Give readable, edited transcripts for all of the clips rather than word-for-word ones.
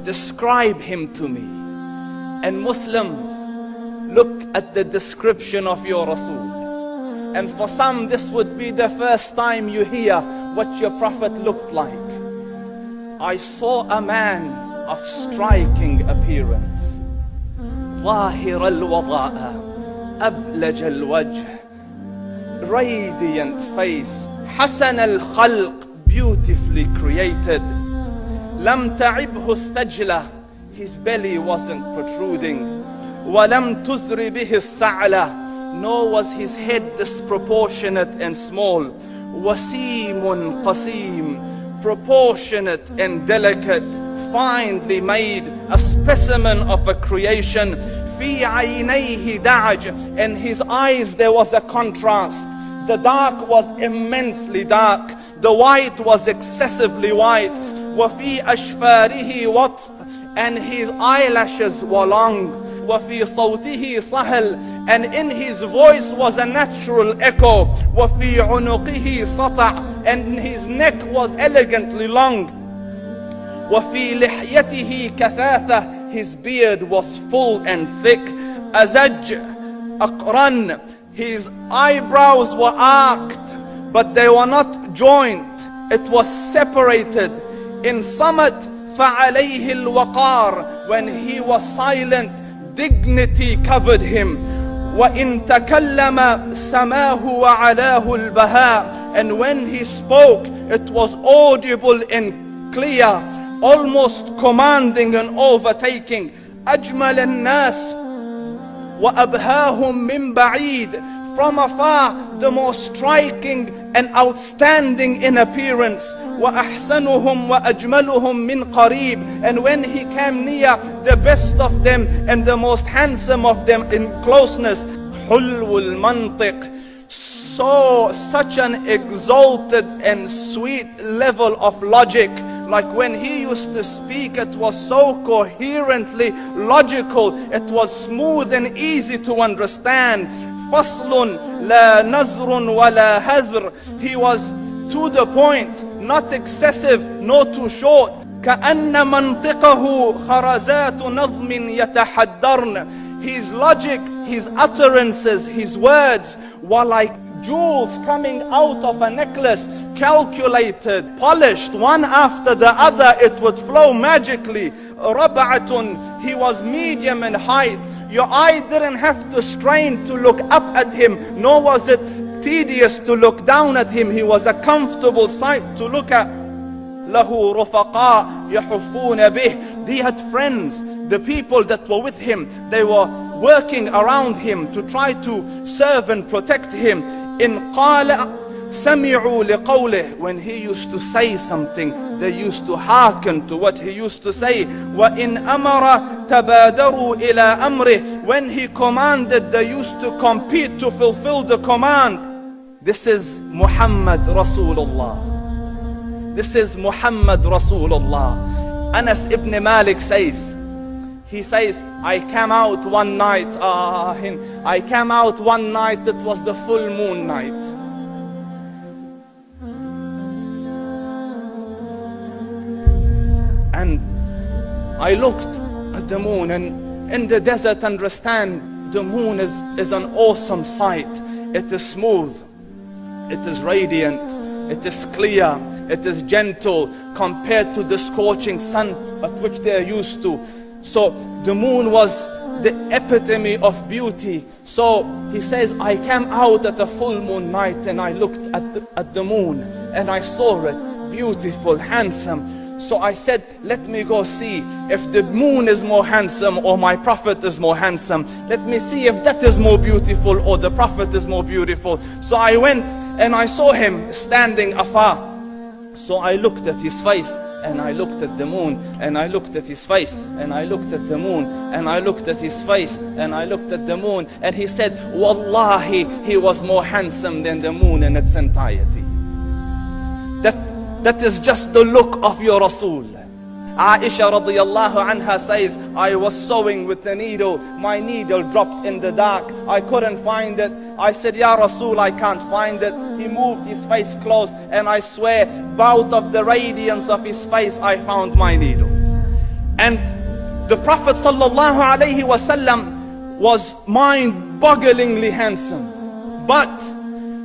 describe him to me. And Muslims, look at the description of your Rasul. And for some, this would be the first time you hear what your Prophet looked like. I saw a man of striking appearance. ظاهر الوضاء أبلج الوجه, radiant face, حسن الخلق, beautifully created. لم تعبه الثجلة, his belly wasn't protruding. وَلَمْ تُزْرِ بِهِ السَّعْلَةِ, nor was his head disproportionate and small. وَسِيمٌ قَسِيم, proportionate and delicate, finely made, a specimen of a creation. فِي عَيْنَيْهِ دَعْجٌ, in his eyes there was a contrast. The dark was immensely dark, the white was excessively white. وَفِي أَشْفَارِهِ وَطْفٌ, and his eyelashes were long. وَفِي صَوْتِهِ صَهْل, and in his voice was a natural echo. وَفِي عُنُقِهِ سَطَعٌ, and his neck was elegantly long. وَفِي لِحْيَتِهِ كَثَاثَةٌ, his beard was full and thick. أَزَجْ أَقْرَنٌ, his eyebrows were arched, but they were not joined. It was separated. In Samat فَعَلَيْهِ الْوَقَارِ, when he was silent, dignity covered him. وَإِن تَكَلَّمَ سَمَاهُ وَعَلَاهُ الْبَهَاءِ, and when he spoke, it was audible and clear, almost commanding and overtaking. أَجْمَلَ النَّاسِ وَأَبْهَاهُمْ مِنْ بَعِيدٍ, from afar the most striking and outstanding in appearance. وَأَحْسَنُهُمْ وَأَجْمَلُهُمْ مِنْ قَرِيبٍ, and when he came near, the best of them and the most handsome of them in closeness. حُلْوُ الْمَنْطِقِ, such an exalted and sweet level of logic. Like when he used to speak, it was so coherently logical, it was smooth and easy to understand. فَصْلٌ لَا نَزْرٌ وَلَا هَذْرٌ, he was to the point, not excessive, nor too short. كَأَنَّ مَنْطِقَهُ خَرَزَاتُ نَظْمٍ يَتَحَدَّرْنَ, his logic, his utterances, his words were like jewels coming out of a necklace, calculated, polished, one after the other, it would flow magically. رَبْعَةٌ, he was medium in height. Your eye didn't have to strain to look up at him, nor was it tedious to look down at him. He was a comfortable sight to look at. لَهُ رُفَقَاء يَحُفُّونَ بِهِ, he had friends, the people that were with him, they were working around him to try to serve and protect him. إِنْ قَالَ سَمِعُوا لِقَوْلِهِ, when he used to say something, they used to hearken to what he used to say. وَإِنْ أَمَرَ تَبَادَرُوا إِلَىٰ أَمْرِهِ, when he commanded, they used to compete to fulfill the command. This is Muhammad Rasulullah. This is Muhammad Rasulullah. Anas ibn Malik says, he says, I came out one night, it was the full moon night. And I looked at the moon, and in the desert, understand, the moon is an awesome sight. It is smooth, it is radiant, it is clear, it is gentle compared to the scorching sun at which they are used to. So the moon was the epitome of beauty. So he says, I came out at a full moon night and I looked at the moon and I saw it beautiful, handsome. So I said, let me go see if the moon is more handsome or my Prophet is more handsome. Let me see if that is more beautiful or the Prophet is more beautiful. So I went and I saw him standing afar. So I looked at his face and I looked at the moon, and I looked at his face and I looked at the moon, and I looked at his face and I looked at the moon, and he said, Wallahi, he was more handsome than the moon in its entirety. That is just the look of your Rasul. Aisha radiyallahu anha says, I was sewing with the needle. My needle dropped in the dark. I couldn't find it. I said, Ya Rasul, I can't find it. He moved his face close, and I swear, out of the radiance of his face, I found my needle. And the Prophet sallallahu alaihi wasallam was mind-bogglingly handsome, but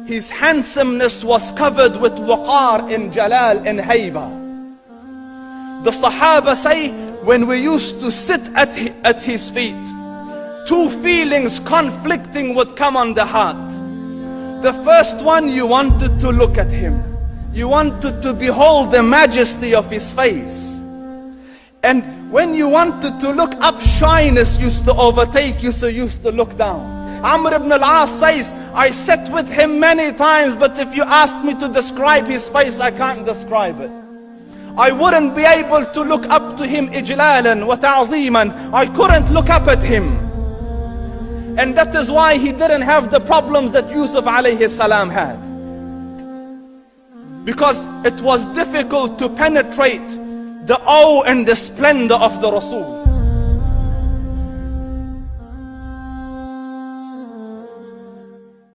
his handsomeness was covered with waqar and jalal and hayba. The Sahaba say, when we used to sit at his feet, two feelings conflicting would come on the heart. The first one, you wanted to look at him. You wanted to behold the majesty of his face. And when you wanted to look up, shyness used to overtake you, so you used to look down. Amr ibn al-As says, I sat with him many times, but if you ask me to describe his face, I can't describe it. I wouldn't be able to look up to him ijlalan wa ta'zeeman. I couldn't look up at him. And that is why he didn't have the problems that Yusuf alayhi salam had. Because it was difficult to penetrate the awe and the splendor of the Rasul.